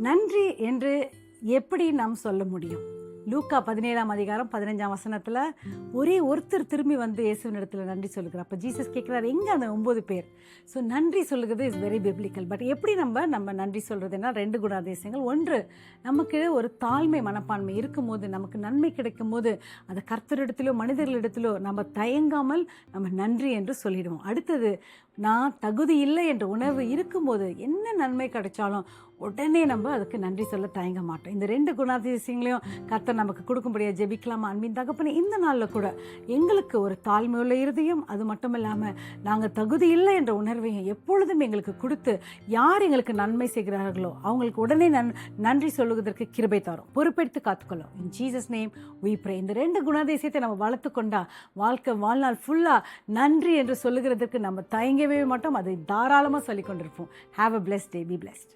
நன்றி என்று எப்படி நாம் சொல்ல முடியும்? லூக்கா 17ஆம் அதிகாரம் 15ஆம் வசனத்தில் ஒரே ஒருத்தர் திரும்பி வந்து இயேசுவினிடத்தில் நன்றி சொல்லுகிறார். அப்போ ஜீசஸ் கேட்குறாரு, எங்கே அந்த 9 பேர்? ஸோ நன்றி சொல்லுகிறது இஸ் வெரி பிப்ளிக்கல். பட் எப்படி நம்ம நன்றி சொல்கிறதுனா 2 குணாதிசயங்கள். ஒன்று, நமக்கு ஒரு தாழ்மை மனப்பான்மை இருக்கும்போது, நமக்கு நன்மை கிடைக்கும் போது அதை கர்த்தரிடத்திலோ மனிதர்களிடத்திலோ நம்ம தயங்காமல் நம்ம நன்றி என்று சொல்லிடுவோம். அடுத்தது, நான் தகுதி இல்லை என்ற உணர்வு இருக்கும்போது என்ன நன்மை கிடைச்சாலும் உடனே நம்ம அதுக்கு நன்றி சொல்ல தயங்க மாட்டோம். இந்த 2 குணாதிசயங்களையும் கர்த்தர் நமக்கு கொடுக்கும்படியாக ஜெபிக்கலாமா? அன்பின் தகப்பனே, இந்த நாளில் கூட எங்களுக்கு ஒரு தாழ்மையுள்ள இருதயம், அது மட்டும் இல்லாமல் நாங்கள் தகுதி இல்லை என்ற உணர்வையும் எப்பொழுதும் எங்களுக்கு கொடுத்து, யார் எங்களுக்கு நன்மை செய்கிறார்களோ அவங்களுக்கு உடனே நன்றி சொல்லுவதற்கு கிருபை தரும், பொறுப்பெடுத்து காத்துக்கொள்ளும். In Jesus name we pray. இந்த 2 குணாதிசயத்தை நம்ம வளர்த்து கொண்டா வாழ்நாள் ஃபுல்லாக நன்றி என்று சொல்லுகிறதுக்கு நம்ம தயங்கவே மாட்டோம். அதை தாராளமாக சொல்லி கொண்டிருப்போம். Have a blessed day. B blessed.